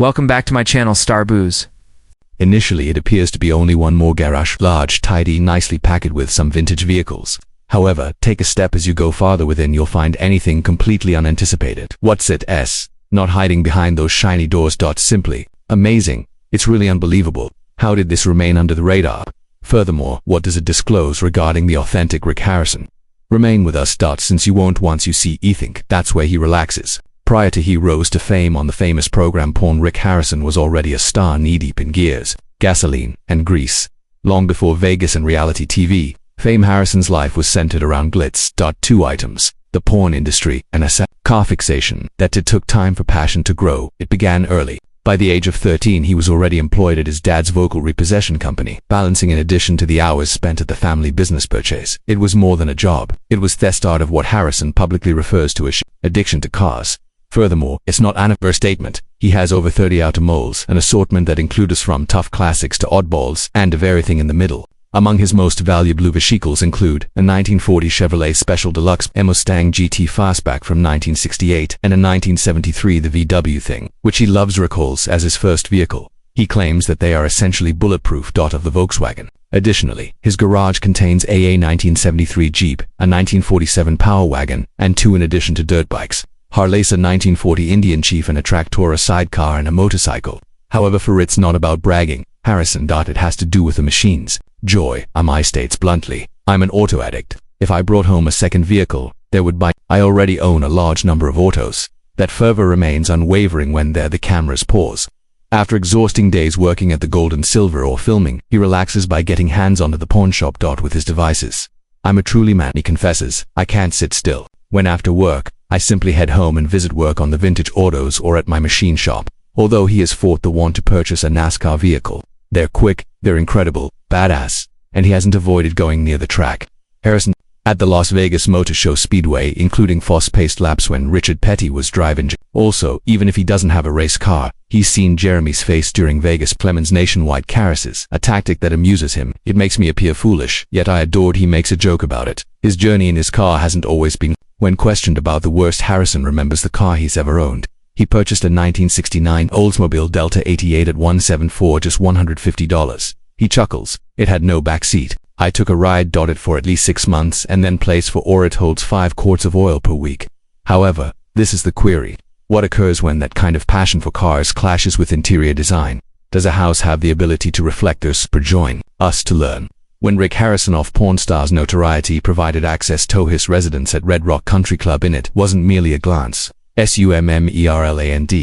Welcome back to my channel, Star Booze. Initially, it appears to be only one more garage, large, tidy, nicely packed with some vintage vehicles. However, take a step as you go farther within, you'll find anything completely unanticipated. What's it? Not hiding behind those shiny doors. Simply amazing. It's really unbelievable. How did this remain under the radar? Furthermore, what does it disclose regarding the authentic Rick Harrison? Remain with us. Since you won't once you see Ethink, that's where he relaxes. Prior to he rose to fame on the famous program Pawn, Rick Harrison was already a star knee-deep in gears, gasoline, and grease. Long before Vegas and reality TV, fame Harrison's life was centered around glitz. Two items: the porn industry and a car fixation. That it took time for passion to grow. It began early. By the age of 13, he was already employed at his dad's vocal repossession company, balancing in addition to the hours spent at the family business purchase. It was more than a job. It was the start of what Harrison publicly refers to as addiction to cars. Furthermore, it's not an overstatement. He has over 30 automobiles, an assortment that includes from tough classics to oddballs, and of everything in the middle. Among his most valuable vehicles include a 1940 Chevrolet Special Deluxe Mustang GT Fastback from 1968 and a 1973 the VW Thing, which he loves recalls as his first vehicle. He claims that they are essentially bulletproof. Of the Volkswagen. Additionally, his garage contains a 1973 Jeep, a 1947 Power Wagon, and two in addition to dirt bikes. Harley's a 1940 Indian Chief and a Tractor, a sidecar, and a motorcycle. However, for it's not about bragging, Harrison. It has to do with the machines. Joy. I states bluntly, I'm an auto addict. If I brought home a second vehicle, there would buy. I already own a large number of autos. That fervor remains unwavering when the cameras pause. After exhausting days working at the Gold and Silver or filming, he relaxes by getting hands onto the pawn shop. With his devices. I'm a truly man, he confesses. I can't sit still. When after work, I simply head home and visit work on the vintage autos or at my machine shop. Although he has fought the want to purchase a NASCAR vehicle. They're quick, they're incredible, badass, and he hasn't avoided going near the track. Harrison at the Las Vegas Motor Show Speedway, including fast-paced laps when Richard Petty was driving. Also, even if he doesn't have a race car, he's seen Jeremy's face during Vegas Clemens' nationwide carousels, a tactic that amuses him. It makes me appear foolish, yet I adored he makes a joke about it. His journey in his car hasn't always been. When questioned about the worst, Harrison remembers the car he's ever owned. He purchased a 1969 Oldsmobile Delta 88 at 174, just $150. He chuckles, it had no back seat. I took a ride. It for at least 6 months and then placed for or it holds 5 quarts of oil per week. However, this is the query. What occurs when that kind of passion for cars clashes with interior design? Does a house have the ability to reflect this? Join us to learn. When Rick Harrison of Pawn Stars notoriety provided access to his residence at Red Rock Country Club, it wasn't merely a glance. SUMMERLAND.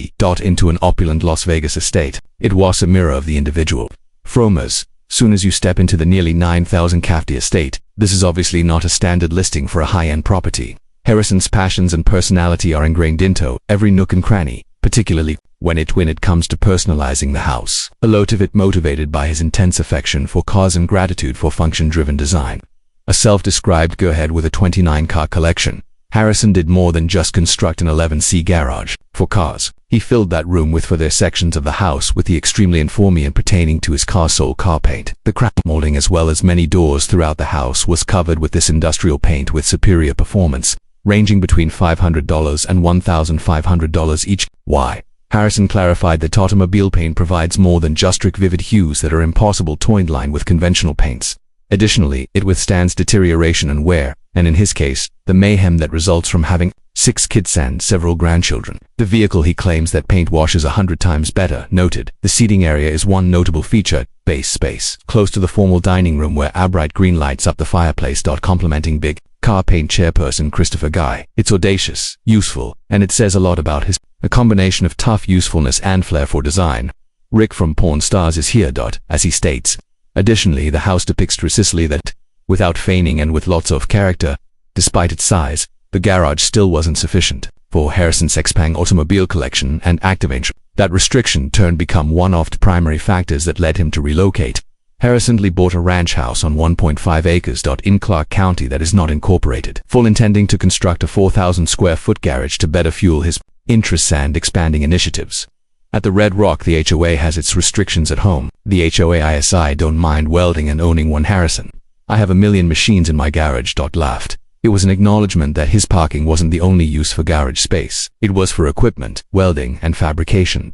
Into an opulent Las Vegas estate. It was a mirror of the individual. Fromers. Soon as you step into the nearly 9,000 Cafty estate, this is obviously not a standard listing for a high-end property. Harrison's passions and personality are ingrained into every nook and cranny, particularly when it comes to personalizing the house. A lot of it motivated by his intense affection for cars and gratitude for function-driven design. A self-described gearhead with a 29-car collection, Harrison did more than just construct an 11C garage for cars. He filled that room with further sections of the house with the extremely information pertaining to his car soul car paint. The crack molding as well as many doors throughout the house was covered with this industrial paint with superior performance, ranging between $500 and $1,500 each. Why? Harrison clarified that automobile paint provides more than just strict vivid hues that are impossible to line with conventional paints. Additionally, it withstands deterioration and wear, and in his case, the mayhem that results from having 6 kids and several grandchildren. The vehicle, he claims that paint washes 100 times better. Noted, the seating area is one notable feature, base space, close to the formal dining room where a bright green lights up the fireplace. Complementing big car paint chairperson Christopher Guy. It's audacious, useful, and it says a lot about his a combination of tough usefulness and flair for design. Rick from Pawn Stars is here. As he states. Additionally, the house depicts precisely that, without feigning and with lots of character. Despite its size, the garage still wasn't sufficient for Harrison's expanding automobile collection and activation. That restriction turned become one of the primary factors that led him to relocate. Harrison bought a ranch house on 1.5 acres. In Clark County that is not incorporated, full intending to construct a 4,000 square foot garage to better fuel his interests and expanding initiatives. At the Red Rock, the HOA has its restrictions at home. The HOA don't mind welding and owning one. Harrison. I have a million machines in my garage. Laughed. It was an acknowledgement that his parking wasn't the only use for garage space. It was for equipment, welding, and fabrication.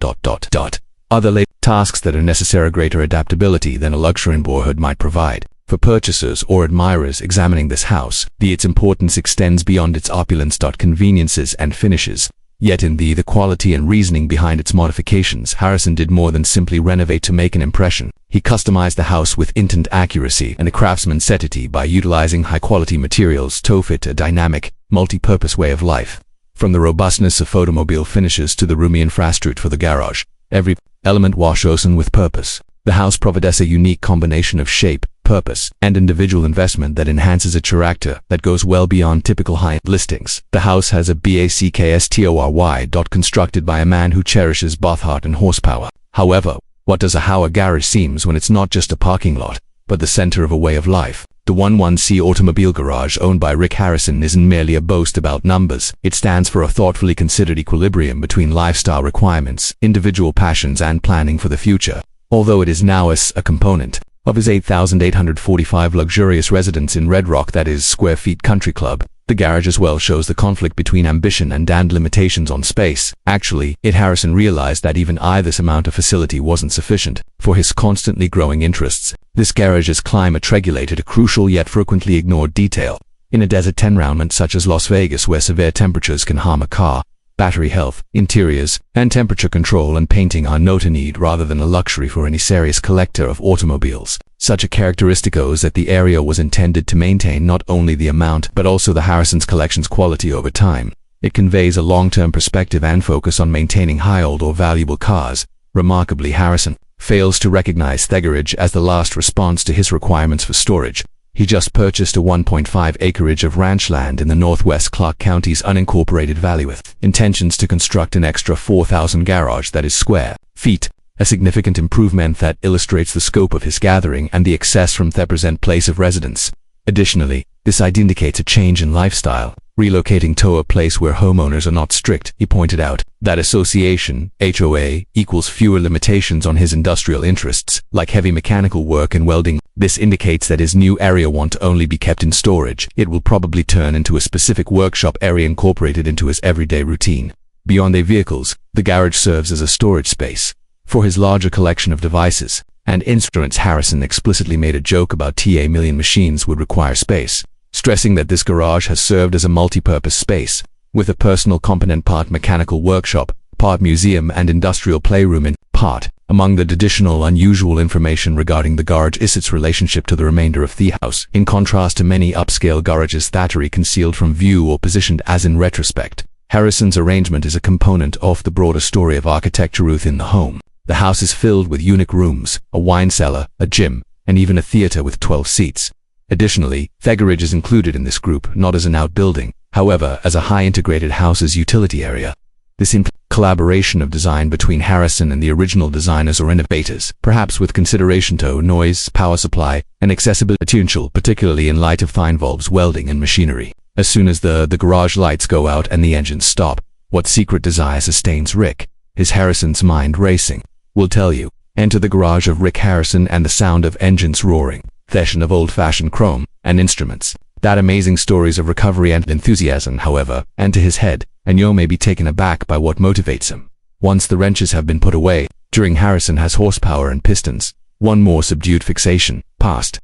Other tasks that are necessary greater adaptability than a luxury neighborhood might provide. For purchasers or admirers examining this house, its importance extends beyond its opulence. Conveniences and finishes. Yet in the quality and reasoning behind its modifications, Harrison did more than simply renovate to make an impression. He customized the house with intent accuracy and a craftsman's subtlety by utilizing high-quality materials to fit a dynamic, multi-purpose way of life. From the robustness of automobile finishes to the roomy infrastructure for the garage, every element was chosen with purpose. The house provides a unique combination of shape, purpose, and individual investment that enhances its character that goes well beyond typical high-end listings. The house has a backstory constructed by a man who cherishes both heart and horsepower. However, what does a garage seems when it's not just a parking lot, but the center of a way of life? The 11C automobile garage owned by Rick Harrison isn't merely a boast about numbers. It stands for a thoughtfully considered equilibrium between lifestyle requirements, individual passions, and planning for the future. Although it is now a component of his 8,845 luxurious residence in Red Rock, that is square feet country club, the garage as well shows the conflict between ambition and limitations on space. Actually, Harrison realized that even this amount of facility wasn't sufficient for his constantly growing interests. This garage is climate regulated, a crucial yet frequently ignored detail. In a desert environment such as Las Vegas, where severe temperatures can harm a car, battery health, interiors, and temperature control and painting are not a need rather than a luxury for any serious collector of automobiles. Such a characteristic is that the area was intended to maintain not only the amount but also the Harrison's collection's quality over time. It conveys a long-term perspective and focus on maintaining high-old or valuable cars. Remarkably, Harrison fails to recognize the garage as the last response to his requirements for storage. He just purchased a 1.5 acreage of ranch land in the northwest Clark County's unincorporated valley with intentions to construct an extra 4,000 garage that is square feet, a significant improvement that illustrates the scope of his gathering and the access from the present place of residence. Additionally, this indicates a change in lifestyle, relocating to a place where homeowners are not strict. He pointed out that association, HOA, equals fewer limitations on his industrial interests, like heavy mechanical work and welding. This indicates that his new area won't only be kept in storage, it will probably turn into a specific workshop area incorporated into his everyday routine. Beyond the vehicles, the garage serves as a storage space for his larger collection of devices and instruments. Harrison explicitly made a joke about a million machines would require space, stressing that this garage has served as a multi-purpose space, with a personal component part mechanical workshop, part museum and industrial playroom in part. Among the additional unusual information regarding the garage is its relationship to the remainder of the house. In contrast to many upscale garages that are concealed from view or positioned as in retrospect, Harrison's arrangement is a component of the broader story of architecture within the home. The house is filled with unique rooms, a wine cellar, a gym, and even a theater with 12 seats. Additionally, the garage is included in this group not as an outbuilding, however, as a high-integrated house's utility area. This collaboration of design between Harrison and the original designers or innovators, perhaps with consideration to noise, power supply, and accessibility potential, particularly in light of the involves welding and machinery. As soon as the garage lights go out and the engines stop, what secret desire sustains Rick? Is Harrison's mind racing? We'll tell you. Enter the garage of Rick Harrison and the sound of engines roaring, session of old-fashioned chrome and instruments. That amazing stories of recovery and enthusiasm, however, enter his head, and you may be taken aback by what motivates him. Once the wrenches have been put away, during Harrison has horsepower and pistons. One more subdued fixation, past.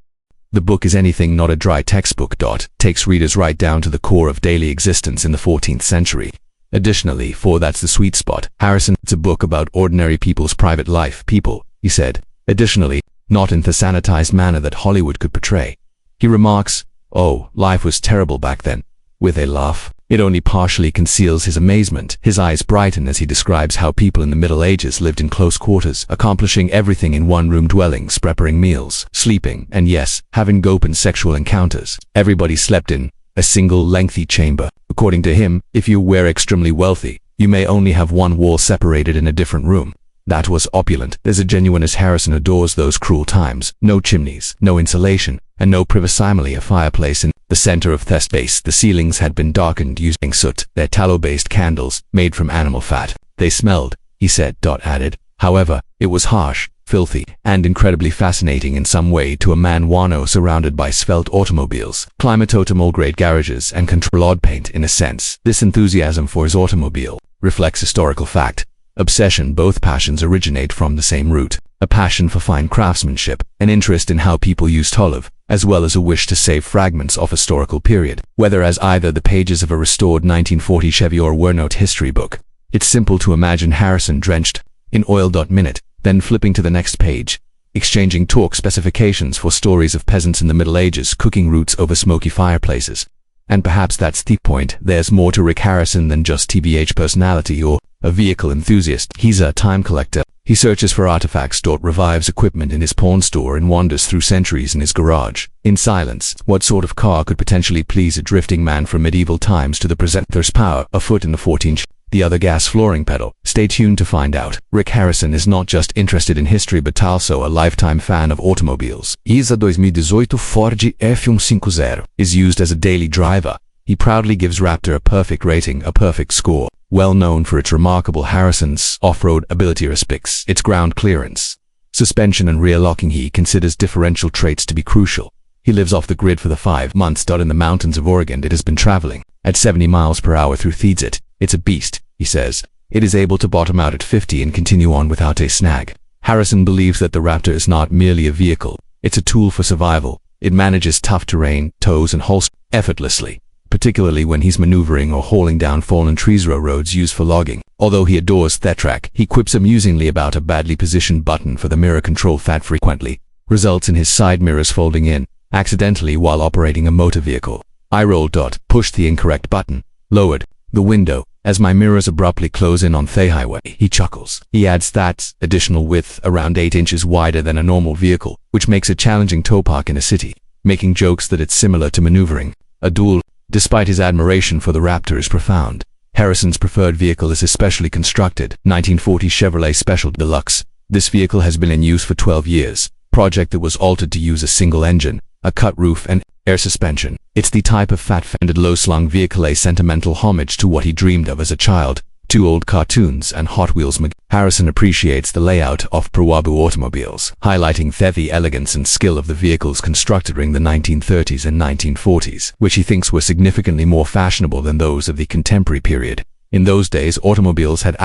The book is anything not a dry textbook. Takes readers right down to the core of daily existence in the 14th century. Additionally, for that's the sweet spot, Harrison, it's a book about ordinary people's private life. People, he said. Additionally, not in the sanitized manner that Hollywood could portray. He remarks, "Oh, life was terrible back then," with a laugh. It only partially conceals his amazement. His eyes brighten as he describes how people in the Middle Ages lived in close quarters, accomplishing everything in one-room dwellings, preparing meals, sleeping, and yes, having open sexual encounters. Everybody slept in a single lengthy chamber. According to him, if you were extremely wealthy, you may only have one wall separated in a different room. That was opulent. There's a genuineness. Harrison adores those cruel times. No chimneys, no insulation, and no privacy. A fireplace in the center of the space. The ceilings had been darkened using soot. They're tallow-based candles, made from animal fat. They smelled, he said. Added, however, it was harsh. filthy, and incredibly fascinating in some way to a man Wano surrounded by svelte automobiles, climate-grade garages, and controlled paint. In a sense, this enthusiasm for his automobile reflects historical fact. Obsession. Both passions originate from the same root, a passion for fine craftsmanship, an interest in how people used olive, as well as a wish to save fragments of historical period, whether as either the pages of a restored 1940 Chevy or Wernote history book. It's simple to imagine Harrison drenched in oil. Minute, then flipping to the next page, exchanging torque specifications for stories of peasants in the Middle Ages cooking roots over smoky fireplaces. And perhaps that's the point. There's more to Rick Harrison than just TBH personality or a vehicle enthusiast. He's a time collector. He searches for artifacts, revives equipment in his pawn store, and wanders through centuries in his garage. In silence, what sort of car could potentially please a drifting man from medieval times to the present? There's power, a foot in the 14th, the other gas flooring pedal. Stay tuned to find out. Rick Harrison is not just interested in history but also a lifetime fan of automobiles. His 2018 Ford F150 is used as a daily driver. He proudly gives Raptor a perfect rating, a perfect score. Well known for its remarkable, Harrison's off-road ability respects its ground clearance, suspension, and rear locking. He considers differential traits to be crucial. He lives off the grid for the 5 months in the mountains of Oregon it has been traveling at 70 miles per hour through Theeds. It's a beast, he says. It is able to bottom out at 50 and continue on without a snag. Harrison believes that the Raptor is not merely a vehicle, it's a tool for survival. It manages tough terrain, tows, and hauls effortlessly, particularly when he's maneuvering or hauling down fallen trees. Roads used for logging. Although he adores Thetrack, he quips amusingly about a badly positioned button for the mirror control that frequently results in his side mirrors folding in accidentally while operating a motor vehicle. I rolled. Pushed the incorrect button. Lowered the window as my mirrors abruptly close in on the highway. He chuckles. He adds that additional width, around 8 inches wider than a normal vehicle, which makes it challenging to park in a city, making jokes that it's similar to maneuvering a duel. Despite his admiration for the Raptor is profound, Harrison's preferred vehicle is a specially constructed 1940 Chevrolet Special Deluxe. This vehicle has been in use for 12 years, project that was altered to use a single engine, a cut roof, and air suspension. It's the type of fat-fended, low-slung vehicle, a sentimental homage to what he dreamed of as a child, to old cartoons and Hot Wheels. Harrison appreciates the layout of Prawabu automobiles, highlighting the elegance and skill of the vehicles constructed during the 1930s and 1940s, which he thinks were significantly more fashionable than those of the contemporary period. In those days, automobiles had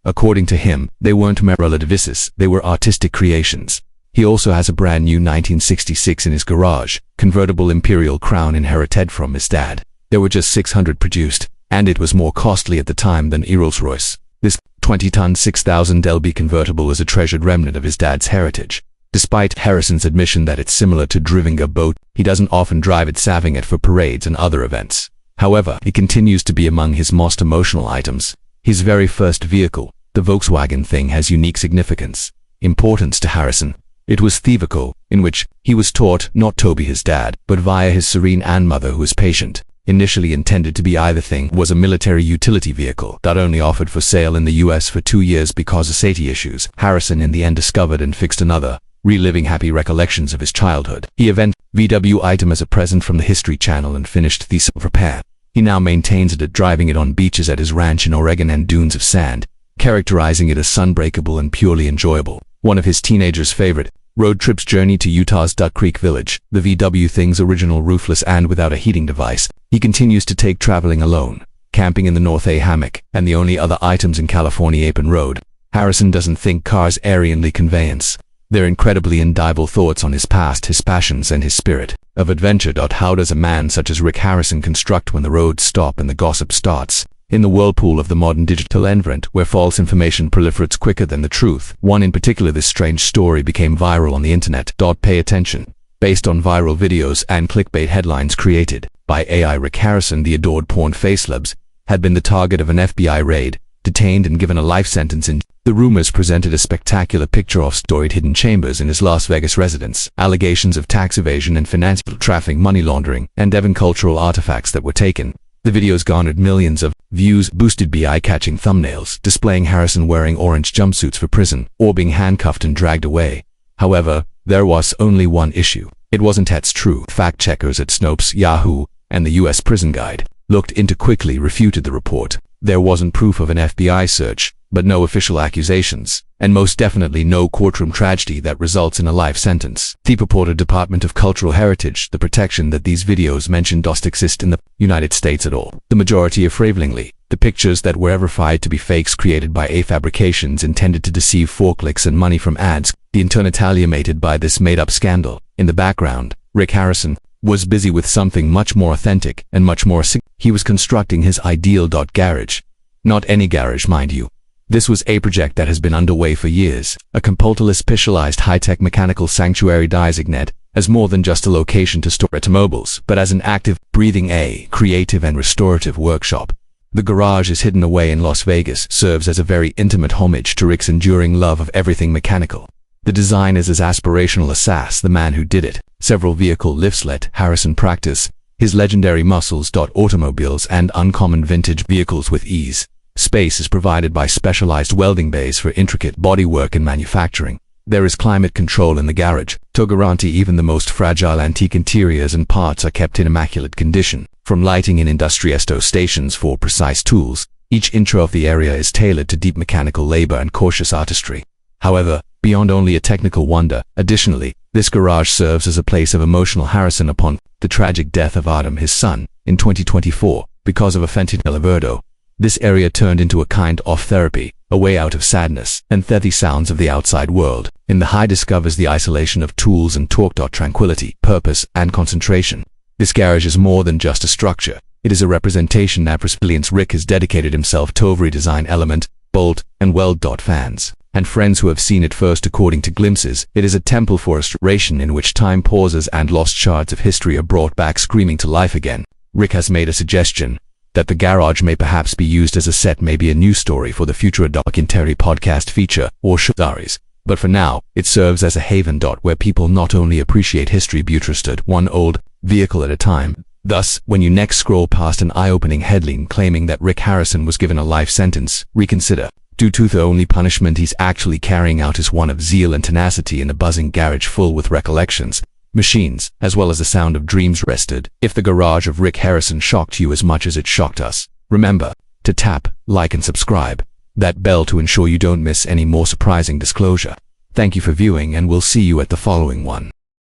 according to him, they weren't mere devices, they were artistic creations. He also has a brand new 1966 in his garage, convertible Imperial Crown inherited from his dad. There were just 600 produced, and it was more costly at the time than a Rolls-Royce. This 20-ton 6000 lb convertible is a treasured remnant of his dad's heritage. Despite Harrison's admission that it's similar to driving a boat, he doesn't often drive it, saving it for parades and other events. However, it continues to be among his most emotional items. His very first vehicle, the Volkswagen thing, has unique importance to Harrison. It was the vehicle in which he was taught not to be his dad, but via his serene grandmother who was patient. Initially intended to be either thing, was a military utility vehicle that only offered for sale in the US for 2 years because of safety issues. Harrison in the end discovered and fixed another, reliving happy recollections of his childhood. He event VW item as a present from the History Channel and finished the repair. He now maintains it, driving it on beaches at his ranch in Oregon and dunes of sand, characterizing it as sunbreakable and purely enjoyable. One of his teenager's favorite road trips journey to Utah's Duck Creek Village, the VW thing's original roofless and without a heating device. He continues to take traveling alone, camping in the North A hammock, and the only other items in California Apron Road. Harrison doesn't think cars Arianly conveyance. They're incredibly indivisible thoughts on his past, his passions, and his spirit of adventure. How does a man such as Rick Harrison construct when the roads stop and the gossip starts? In the whirlpool of the modern digital environment, where false information proliferates quicker than the truth, one in particular, this strange story became viral on the internet. Pay attention. Based on viral videos and clickbait headlines created by AI, Rick Harrison, the adored porn facelabs, had been the target of an FBI raid, detained and given a life sentence in. The rumors presented a spectacular picture of storied hidden chambers in his Las Vegas residence, allegations of tax evasion and financial trafficking, money laundering, and even cultural artifacts that were taken. The videos garnered millions of views, boosted by eye-catching thumbnails displaying Harrison wearing orange jumpsuits for prison, or being handcuffed and dragged away. However, there was only one issue. It wasn't true. Fact-checkers at Snopes, Yahoo, and the US Prison Guide looked into quickly refuted the report. There wasn't proof of an FBI search, but no official accusations, and most definitely no courtroom tragedy that results in a life sentence. The purported Department of Cultural Heritage, the protection that these videos mention doesn't exist in the United States at all. The majority of fraudulently, the pictures that were verified to be fakes created by fabrications intended to deceive for clicks and money from ads, the internet animated by this made-up scandal. In the background, Rick Harrison was busy with something much more authentic and much more he was constructing his ideal garage. Not any garage, mind you. This was a project that has been underway for years, a computerless specialized high-tech mechanical sanctuary designate as more than just a location to store automobiles, but as an active, breathing, creative and restorative workshop. The garage is hidden away in Las Vegas, serves as a very intimate homage to Rick's enduring love of everything mechanical. The design is as aspirational as Sass, the man who did it. Several vehicle lifts let Harrison practice his legendary muscles. Automobiles and uncommon vintage vehicles with ease. Space is provided by specialized welding bays for intricate bodywork and manufacturing. There is climate control in the garage to guarantee even the most fragile antique interiors and parts are kept in immaculate condition. From lighting in industriesto stations for precise tools, each inch of the area is tailored to deep mechanical labor and cautious artistry. However, beyond only a technical wonder, additionally, this garage serves as a place of emotional Harrison upon the tragic death of Adam, his son, in 2024, because of a fentanyl overdose. This area turned into a kind of therapy, a way out of sadness and the sounds of the outside world. In the high discovers the isolation of tools and torque. Tranquility, purpose, and concentration. This garage is more than just a structure. It is a representation that Brazilian's Rick has dedicated himself to every design element, bolt, and weld. Fans and friends who have seen it first according to glimpses, it is a temple for restoration in which time pauses and lost shards of history are brought back screaming to life again. Rick has made a suggestion that the garage may perhaps be used as a set, maybe a new story for the future documentary podcast feature or stories. But for now, it serves as a haven. Where people not only appreciate history but understood one old vehicle at a time. Thus, when you next scroll past an eye-opening headline claiming that Rick Harrison was given a life sentence, reconsider. Due to the only punishment he's actually carrying out is one of zeal and tenacity in a buzzing garage full with recollections, machines, as well as the sound of dreams rested. If the garage of Rick Harrison shocked you as much as it shocked us, remember to tap, like and subscribe that bell to ensure you don't miss any more surprising disclosure. Thank you for viewing and we'll see you at the following one.